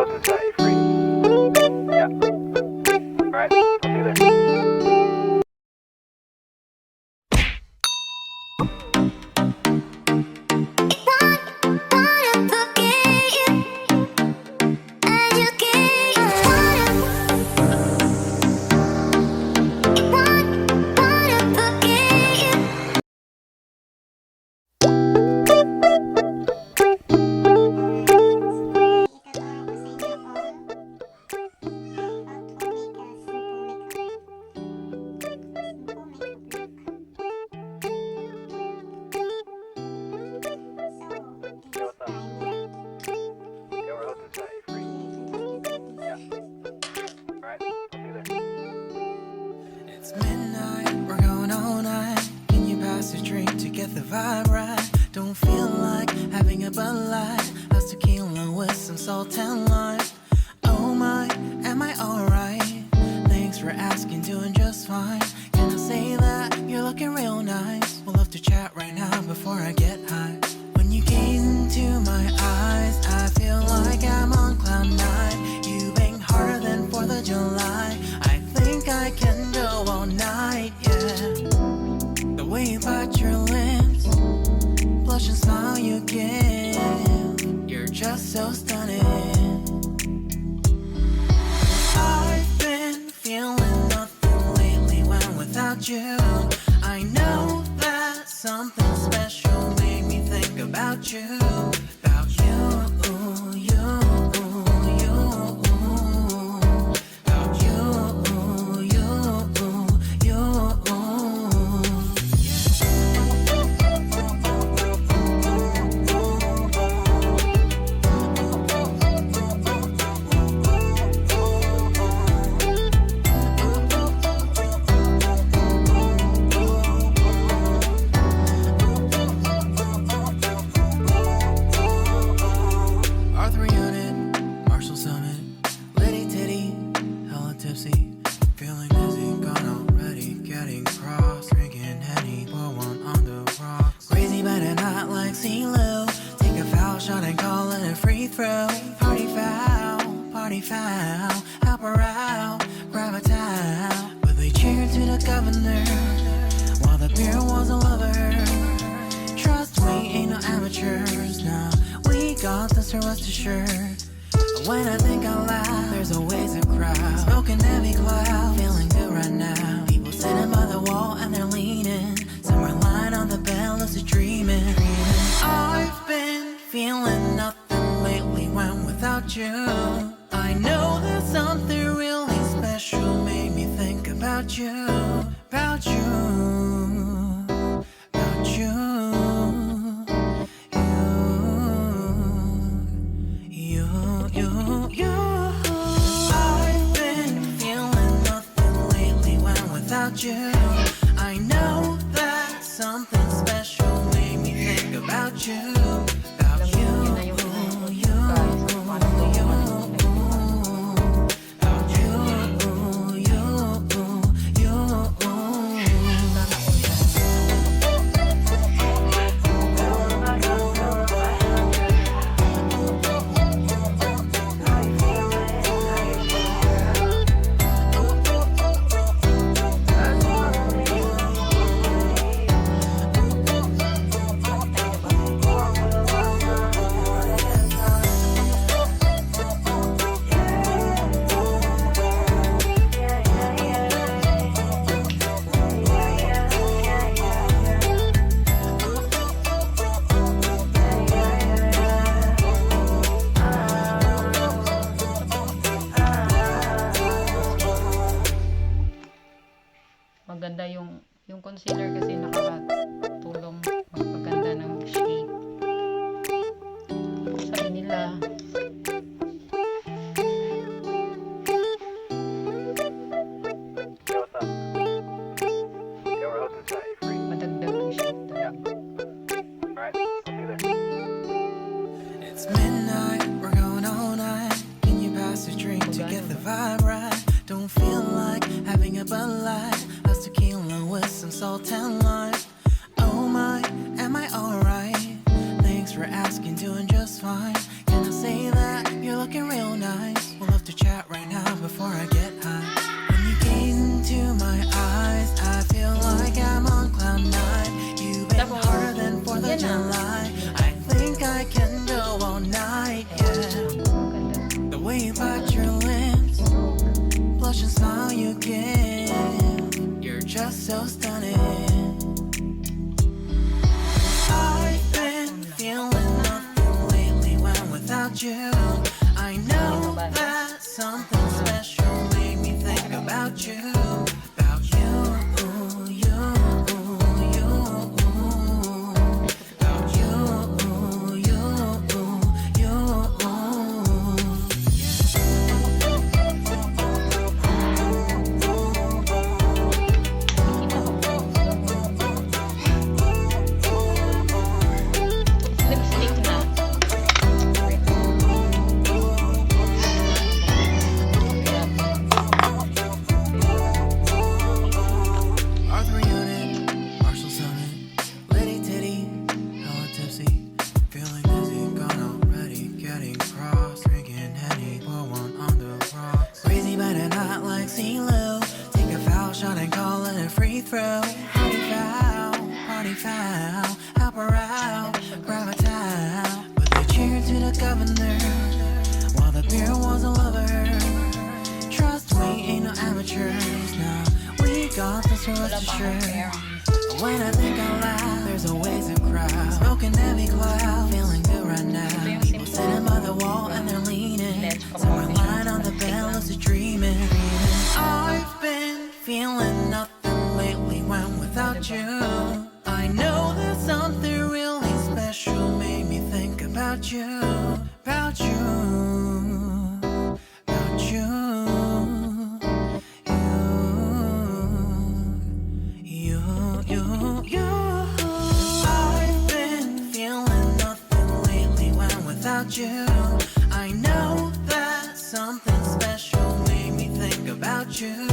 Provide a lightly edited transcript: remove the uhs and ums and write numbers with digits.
host and set you free. Yeah. Alright, I'll see you there. It's midnight, we're going all night. Can you pass a drink to get the vibe right? Don't feel like having a Bud Light. How's tequila with some salt and lime? Oh my, am I alright? Thanks for asking, doing just fine. Can I say that you're looking real nice? We'll have to chat right now before I get high. When you gaze into my eyes, I feel like I'm on cloud nine. You bang harder than 4th of July. I think I can go all night, yeah. The way you bite your lips, blush and smile you give, you're just so stunning. I've been feeling nothing lately when without you. I know that something special made me think about you, about you, you. Help her out, grab a towel. But they cheered to the governor while the beer was a lover. Trust me, ain't no amateurs. Now we got this, to rest assured. But when I think out loud, there's always a crowd. Smoking heavy cloud, feeling good right now. People sitting by the wall and they're leaning. Somewhere lying on the bed, lucid dreaming. I've been feeling nothing lately when without you. I know that something really special made me think about you, about you, about you, you. I've been feeling nothing lately when without you. I know that something special made me think about you, about you. Maganda yung concealer kasi nakakatulong magpaganda ng shade sa kanila. Madagdag yung shade. It's midnight, we're going all night. Can you pass a drink to get the vibe right? Don't feel like having a Bud Light. How's tequila with some salt and lime? Oh my, am I alright? Thanks for asking, doing just fine. Can I say that you're looking real nice? way you bite your lips, blush and smile you give, you're just so stunning. I've been feeling nothing lately when without you. I know that something special made me think about you. About you, you, you. About you, you, you. Lipstick na. Arthur Unit, Marshall Summit, Liddy Titty, hella tipsy, feeling dizzy, gone already, getting cross, drinking Henny, pour one on the rocks. Crazy but not like CeeLo, take a foul shot and call it a free throw. Party foul, help her out, grab a towel. But they cheered to the governor, while the beer was a lover. Trust we ain't no amateurs now. We got this for us to share. When I think out loud, there's always a crowd. Smoking heavy cloud, feeling good right now. People sitting by the wall and they're leaning. Someone lying on the bed, lucid dreaming. I've been feeling nothing lately when without you. I know that something really special made me think about you. About you. About you. I've been feeling nothing lately when without you. I know that something special made me think about you.